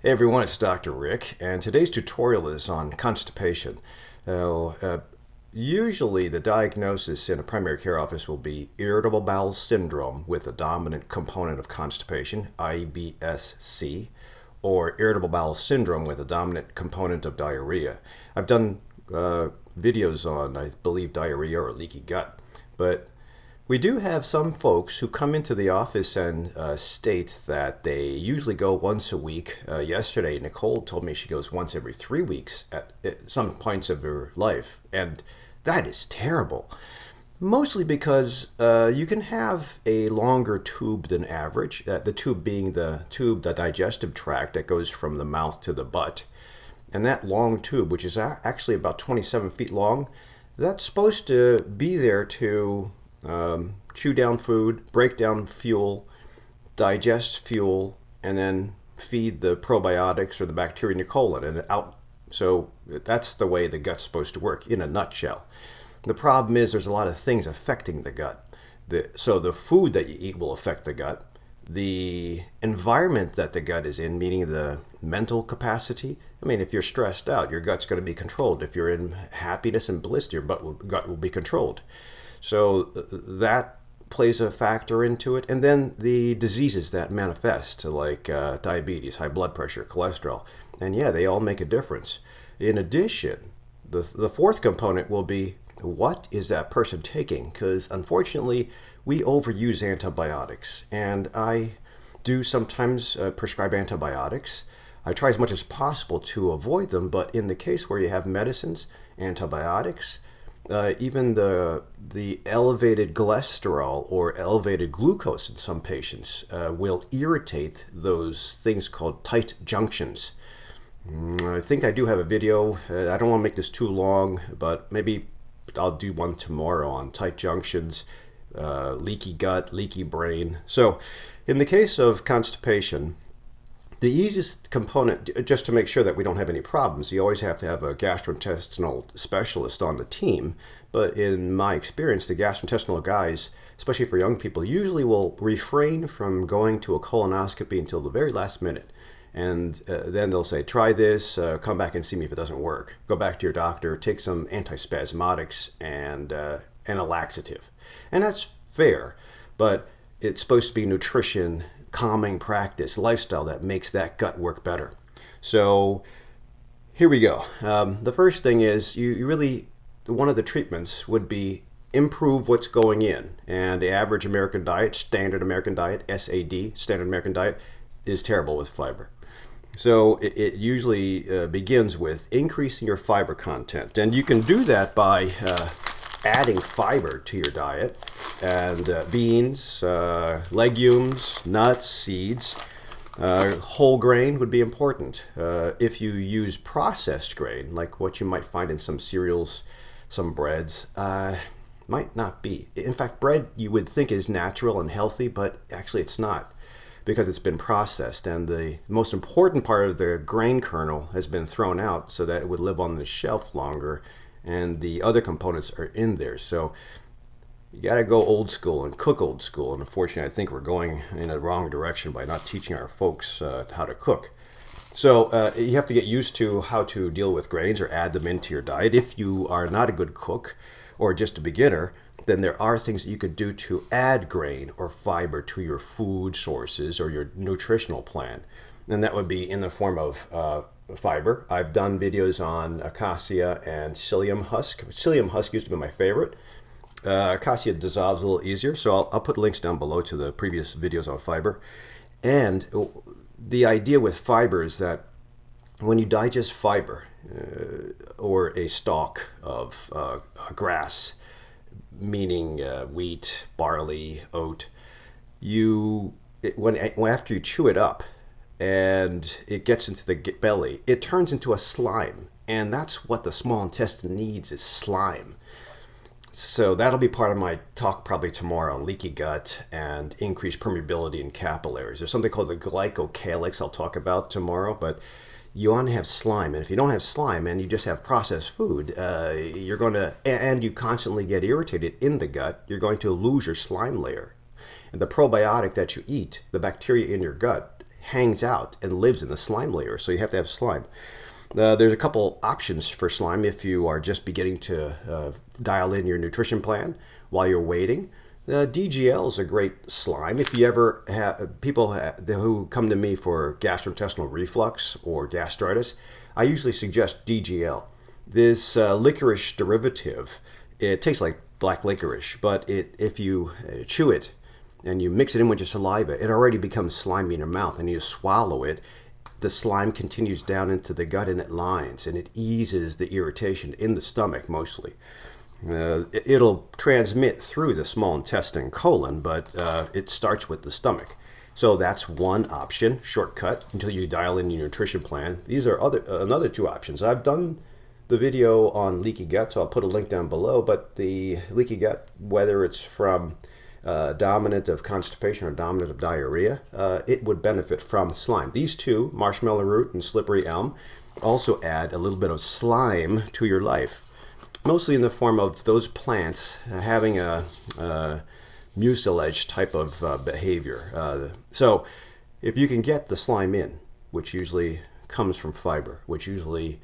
Hey everyone, it's Dr. Rick, and today's tutorial is on constipation. Now, usually the diagnosis in a primary care office will be irritable bowel syndrome with a dominant component of constipation, IBS-C, or irritable bowel syndrome with a dominant component of diarrhea. I've done videos on, I believe, diarrhea or leaky gut, but we do have some folks who come into the office and state that they usually go once a week. Yesterday, Nicole told me she goes once every 3 weeks at some points of her life, and that is terrible. Mostly because you can have a longer tube than average, the tube being the digestive tract that goes from the mouth to the butt. And that long tube, which is actually about 27 feet long, that's supposed to be there to chew down food, break down fuel, digest fuel, and then feed the probiotics or the bacteria in your colon and out. So that's the way the gut's supposed to work in a nutshell. The problem is there's a lot of things affecting the gut. So the food that you eat will affect the gut. The environment that the gut is in, meaning the mental capacity. I mean, if you're stressed out, your gut's going to be controlled. If you're in happiness and bliss, your gut will be controlled. So that plays a factor into it. And then the diseases that manifest, like diabetes, high blood pressure, cholesterol. And yeah, they all make a difference. In addition, the fourth component will be, what is that person taking? Because unfortunately, we overuse antibiotics. And I do sometimes prescribe antibiotics. I try as much as possible to avoid them. But in the case where you have medicines, antibiotics, even the elevated cholesterol or elevated glucose in some patients will irritate those things called tight junctions. I think I do have a video. I don't want to make this too long, but maybe I'll do one tomorrow on tight junctions, leaky gut, leaky brain. So in the case of constipation, the easiest component, just to make sure that we don't have any problems, you always have to have a gastrointestinal specialist on the team. But in my experience, the gastrointestinal guys, especially for young people, usually will refrain from going to a colonoscopy until the very last minute. And then they'll say, try this, come back and see me if it doesn't work. Go back to your doctor, take some antispasmodics and a laxative. And that's fair, but it's supposed to be nutrition, calming practice, lifestyle that makes that gut work better. So here we go. The first thing is you really, one of the treatments would be improve what's going in. And the average American diet, standard American diet, SAD, standard American diet, is terrible with fiber. So it usually begins with increasing your fiber content. And you can do that by adding fiber to your diet, and beans, legumes, nuts, seeds. Whole grain would be important. If you use processed grain, like what you might find in some cereals, some breads, might not be. In fact, bread you would think is natural and healthy, but actually it's not, because it's been processed, and the most important part of the grain kernel has been thrown out so that it would live on the shelf longer, and the other components are in there. So you got to go old school and cook old school. And unfortunately, I think we're going in the wrong direction by not teaching our folks how to cook. So you have to get used to how to deal with grains or add them into your diet. If you are not a good cook or just a beginner, then there are things that you could do to add grain or fiber to your food sources or your nutritional plan. And that would be in the form of fiber. I've done videos on acacia and psyllium husk. Psyllium husk used to be my favorite. Acacia dissolves a little easier, so I'll put links down below to the previous videos on fiber. And the idea with fiber is that when you digest fiber or a stalk of grass, meaning wheat, barley, oat, after you chew it up and it gets into the belly, it turns into a slime. And that's what the small intestine needs, is slime. So that'll be part of my talk probably tomorrow on leaky gut and increased permeability in capillaries. There's something called the glycocalyx I'll talk about tomorrow, but you want to have slime. And if you don't have slime and you just have processed food, and you constantly get irritated in the gut, you're going to lose your slime layer. And the probiotic that you eat, the bacteria in your gut, hangs out and lives in the slime layer, so you have to have slime. There's a couple options for slime if you are just beginning to dial in your nutrition plan while you're waiting. DGL is a great slime. If you ever have people who come to me for gastrointestinal reflux or gastritis, I usually suggest DGL. This licorice derivative, it tastes like black licorice, but if you chew it and you mix it in with your saliva, it already becomes slimy in your mouth, and you swallow it. The slime continues down into the gut and it lines, and it eases the irritation in the stomach mostly. It'll transmit through the small intestine, colon, but it starts with the stomach. So that's one option, shortcut, until you dial in your nutrition plan. These are another two options. I've done the video on leaky gut, so I'll put a link down below, but the leaky gut, whether it's from dominant of constipation or dominant of diarrhea, it would benefit from slime. These two, marshmallow root and slippery elm, also add a little bit of slime to your life, mostly in the form of those plants having a mucilage type of behavior. So if you can get the slime in, which usually comes from fiber, which usually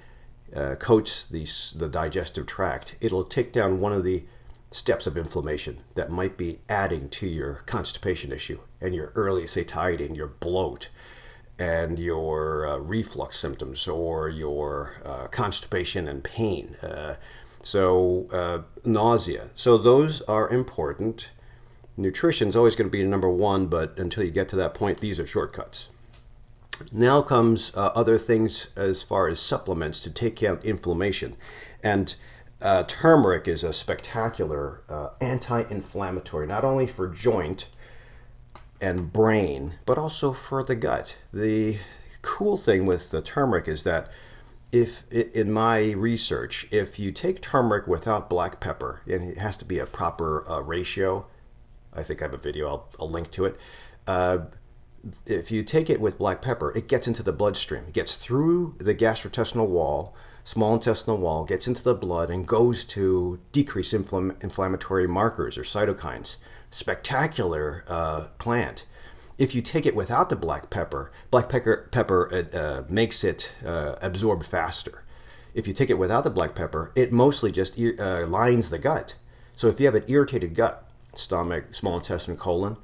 coats the digestive tract, it'll take down one of the steps of inflammation that might be adding to your constipation issue and your early satiety and your bloat and your reflux symptoms or your constipation and pain. Nausea. So those are important. Nutrition is always going to be number one, but until you get to that point, these are shortcuts. Now comes other things as far as supplements to take out inflammation. And turmeric is a spectacular anti-inflammatory, not only for joint and brain, but also for the gut. The cool thing with the turmeric is that in my research, if you take turmeric without black pepper, and it has to be a proper ratio, I think I have a video, I'll link to it. If you take it with black pepper, it gets into the bloodstream. It gets through the gastrointestinal wall, small intestinal wall, gets into the blood, and goes to decrease inflammatory markers or cytokines. Spectacular plant. If you take it without the black pepper makes it absorb faster. If you take it without the black pepper, it mostly just lines the gut. So if you have an irritated gut, stomach, small intestine, colon,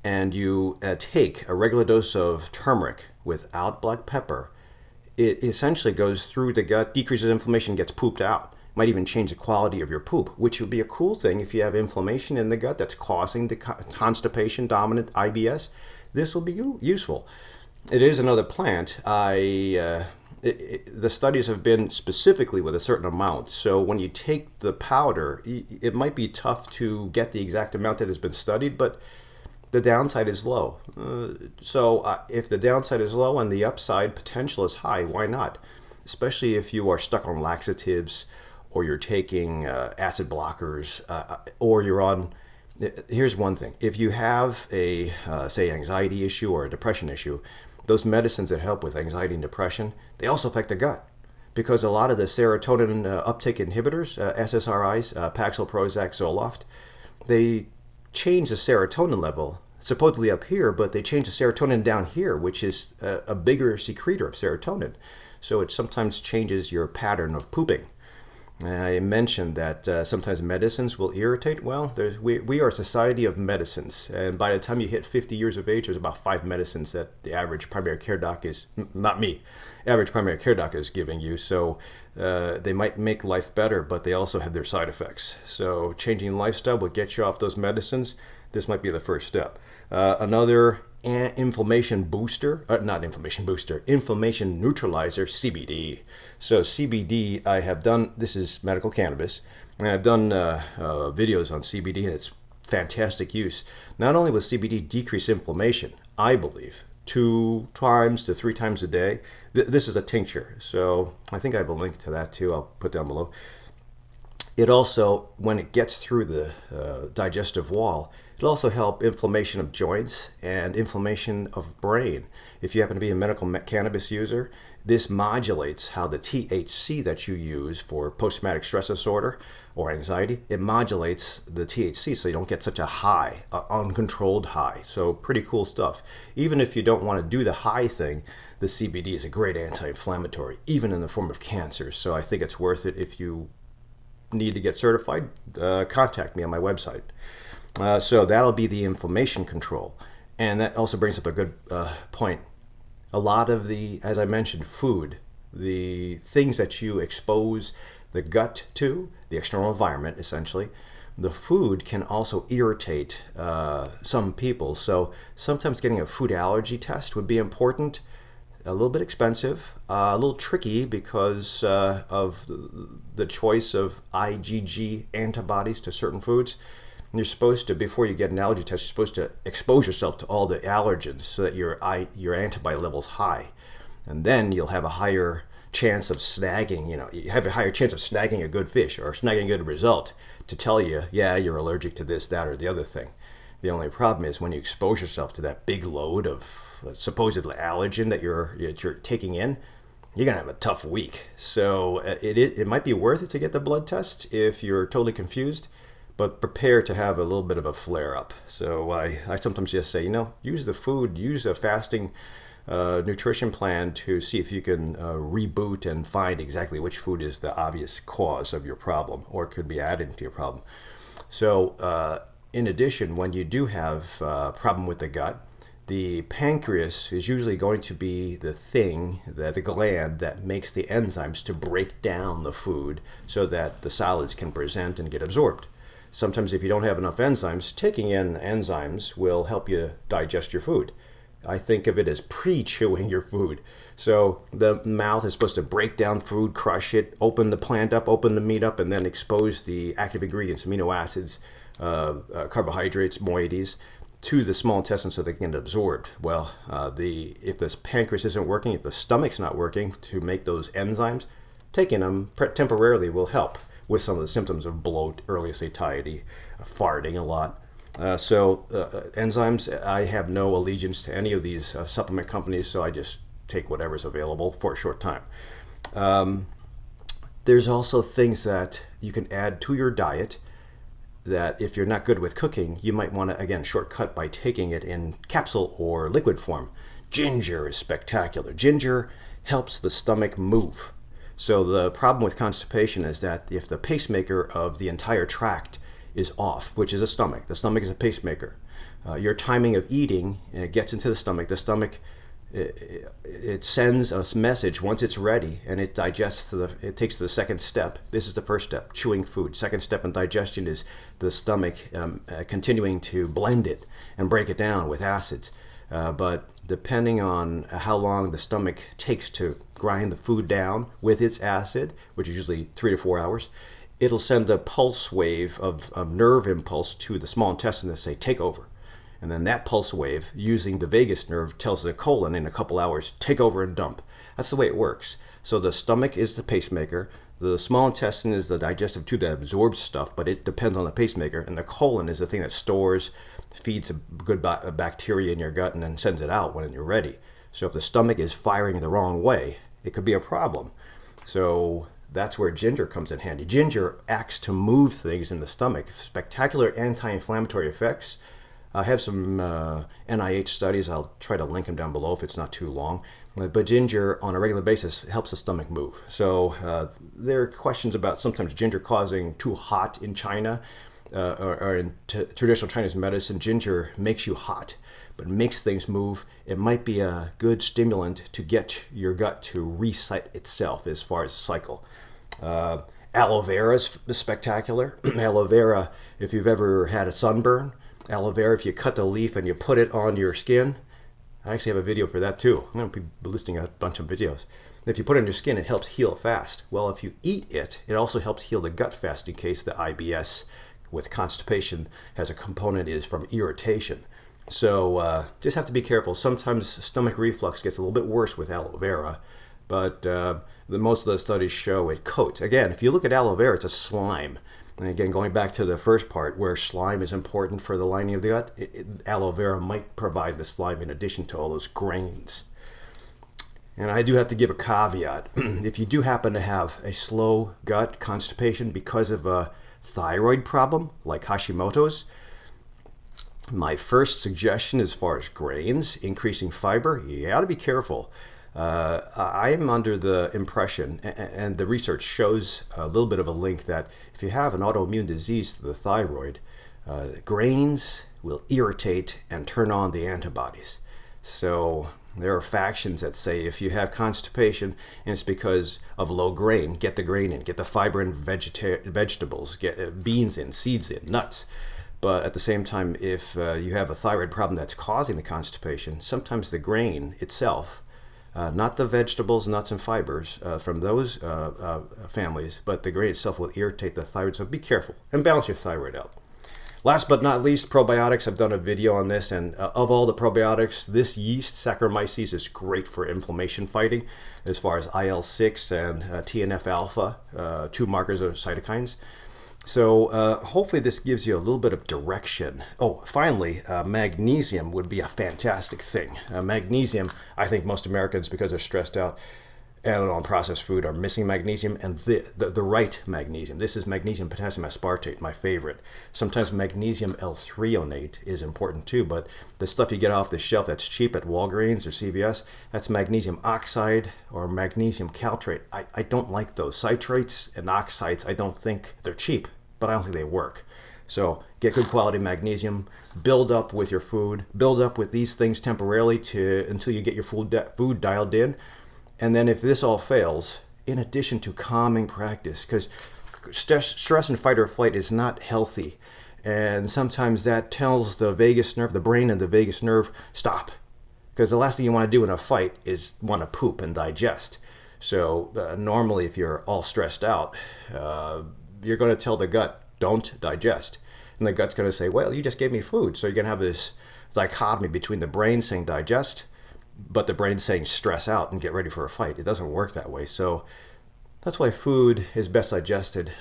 and you take a regular dose of turmeric without black pepper, it essentially goes through the gut, decreases inflammation, gets pooped out. Might even change the quality of your poop, which would be a cool thing if you have inflammation in the gut that's causing the constipation, dominant IBS. This will be useful. It is another plant. The studies have been specifically with a certain amount. So when you take the powder, it might be tough to get the exact amount that has been studied, but the downside is low. If the downside is low and the upside potential is high, why not? Especially if you are stuck on laxatives, or you're taking acid blockers, or you're on. Here's one thing: if you have a say anxiety issue or a depression issue, those medicines that help with anxiety and depression, they also affect the gut, because a lot of the serotonin uptake inhibitors, SSRIs, Paxil, Prozac, Zoloft, they change the serotonin level supposedly up here, but they change the serotonin down here, which is a bigger secretor of serotonin. So it sometimes changes your pattern of pooping. I mentioned that sometimes medicines will irritate. Well, we are a society of medicines, and by the time you hit 50 years of age, there's about 5 medicines that the average primary care doc is, not me, average primary care doc is giving you. So they might make life better, but they also have their side effects. So changing lifestyle will get you off those medicines. This might be the first step. Another inflammation neutralizer, CBD. So CBD, I have done, this is medical cannabis, and I've done videos on CBD, and it's fantastic use. Not only will CBD decrease inflammation, I believe, 2 times to 3 times a day. This is a tincture, so I think I have a link to that too. I'll put down below. It also, when it gets through the digestive wall, it'll also help inflammation of joints and inflammation of brain. If you happen to be a medical cannabis user, This modulates how the THC that you use for post-traumatic stress disorder or anxiety, it modulates the THC so you don't get such a high, uncontrolled high. So pretty cool stuff. Even if you don't want to do the high thing, the CBD is a great anti-inflammatory, even in the form of cancer. So I think it's worth it. If you need to get certified, contact me on my website. So that'll be the inflammation control. And that also brings up a good point. A lot of the, as I mentioned, food, the things that you expose the gut to, the external environment essentially, the food can also irritate some people. So sometimes getting a food allergy test would be important. A little bit expensive, a little tricky because of the choice of IgG antibodies to certain foods. And you're supposed to, before you get an allergy test, you're supposed to expose yourself to all the allergens so that your antibody level's high. And then you'll have a higher chance of snagging, you have a higher chance of snagging a good fish or snagging a good result to tell you, yeah, you're allergic to this, that, or the other thing. The only problem is when you expose yourself to that big load of supposedly allergen that you're taking in, you're gonna have a tough week. So it might be worth it to get the blood test if you're totally confused, but prepare to have a little bit of a flare up. So I sometimes just say, use the food, use a fasting nutrition plan to see if you can reboot and find exactly which food is the obvious cause of your problem or could be added to your problem. So in addition, when you do have a problem with the gut, the pancreas is usually going to be the gland that makes the enzymes to break down the food so that the solids can present and get absorbed. Sometimes if you don't have enough enzymes, taking in enzymes will help you digest your food. I think of it as pre-chewing your food. So the mouth is supposed to break down food, crush it, open the plant up, open the meat up, and then expose the active ingredients, amino acids, carbohydrates, moieties, to the small intestine so they can get absorbed. Well, if this pancreas isn't working, if the stomach's not working to make those enzymes, taking them temporarily will help with some of the symptoms of bloat, early satiety, farting a lot. Enzymes, I have no allegiance to any of these supplement companies, so I just take whatever's available for a short time. There's also things that you can add to your diet that if you're not good with cooking, you might want to, again, shortcut by taking it in capsule or liquid form. Ginger is spectacular. Ginger helps the stomach move. So the problem with constipation is that if the pacemaker of the entire tract is off, which is the stomach is a pacemaker. Your timing of eating gets into the stomach. The stomach, it sends a message once it's ready, and it digests it takes to the second step. This is the first step, chewing food. Second step in digestion is the stomach continuing to blend it and break it down with acids. But depending on how long the stomach takes to grind the food down with its acid, which is usually 3 to 4 hours, it'll send a pulse wave of nerve impulse to the small intestine to say, take over. And then that pulse wave, using the vagus nerve, tells the colon in a couple hours, take over and dump. That's the way it works. So the stomach is the pacemaker. The small intestine is the digestive tube that absorbs stuff, but it depends on the pacemaker. And the colon is the thing that stores, feeds a good bacteria in your gut, and then sends it out when you're ready. So if the stomach is firing the wrong way, it could be a problem. So that's where ginger comes in handy. Ginger acts to move things in the stomach. Spectacular anti-inflammatory effects. I have some NIH studies. I'll try to link them down below if it's not too long. But ginger, on a regular basis, helps the stomach move. So there are questions about sometimes ginger causing too hot in China or in traditional Chinese medicine. Ginger makes you hot, but makes things move. It might be a good stimulant to get your gut to reset itself as far as cycle. Aloe vera is spectacular. Aloe vera, if you've ever had a sunburn, aloe vera, if you cut the leaf and you put it on your skin, I actually have a video for that too. I'm going to be listing a bunch of videos. If you put it on your skin, it helps heal fast. Well, if you eat it, it also helps heal the gut fast in case the IBS with constipation has a component is from irritation. So just have to be careful. Sometimes stomach reflux gets a little bit worse with aloe vera, but most of the studies show it coats. Again, if you look at aloe vera, it's a slime. And again, going back to the first part where slime is important for the lining of the gut, aloe vera might provide the slime in addition to all those grains. And I do have to give a caveat. If you do happen to have a slow gut constipation because of a thyroid problem like Hashimoto's, my first suggestion as far as grains, increasing fiber, you got to be careful. I am under the impression, and the research shows a little bit of a link, that if you have an autoimmune disease to the thyroid, grains will irritate and turn on the antibodies. So there are factions that say if you have constipation and it's because of low grain, get the grain in, get the fiber in vegetables, get beans in, seeds in, nuts. But at the same time, if you have a thyroid problem that's causing the constipation, sometimes the grain itself, not the vegetables, nuts, and fibers from those families, but the grain itself will irritate the thyroid. So be careful and balance your thyroid out. Last but not least, probiotics. I've done a video on this, and of all the probiotics, this yeast, Saccharomyces, is great for inflammation fighting as far as IL-6 and TNF-alpha, two markers of cytokines. So hopefully this gives you a little bit of direction. Oh, finally, magnesium would be a fantastic thing. Magnesium, I think most Americans, because they're stressed out and on processed food, are missing magnesium, and the right magnesium. This is magnesium potassium aspartate, my favorite. Sometimes magnesium L-threonate is important too, but the stuff you get off the shelf that's cheap at Walgreens or CVS, that's magnesium oxide or magnesium caltrate. I don't like those. Citrates and oxides, I don't think they're cheap, but I don't think they work. So get good quality magnesium, build up with your food, build up with these things temporarily until you get your food dialed in. And then if this all fails, in addition to calming practice, because stress and fight or flight is not healthy. And sometimes that tells the vagus nerve, the brain and the vagus nerve, stop. Because the last thing you want to do in a fight is want to poop and digest. So normally if you're all stressed out, you're going to tell the gut, don't digest. And the gut's going to say, well, you just gave me food. So you're going to have this dichotomy between the brain saying digest, but the brain's saying stress out and get ready for a fight. It doesn't work that way. So that's why food is best digested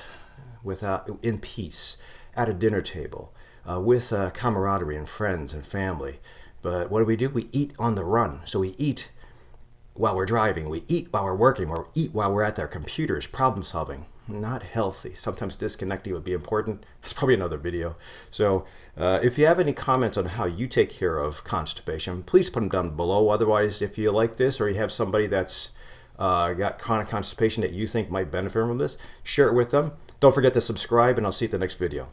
in peace, at a dinner table, with camaraderie and friends and family. But what do? We eat on the run. So we eat while we're driving, we eat while we're working, or eat while we're at our computers, problem solving. Not healthy. Sometimes disconnecting would be important. That's probably another video. So if you have any comments on how you take care of constipation, please put them down below. Otherwise, if you like this, or you have somebody that's got chronic constipation that you think might benefit from this, share it with them. Don't forget to subscribe, and I'll see you at the next video.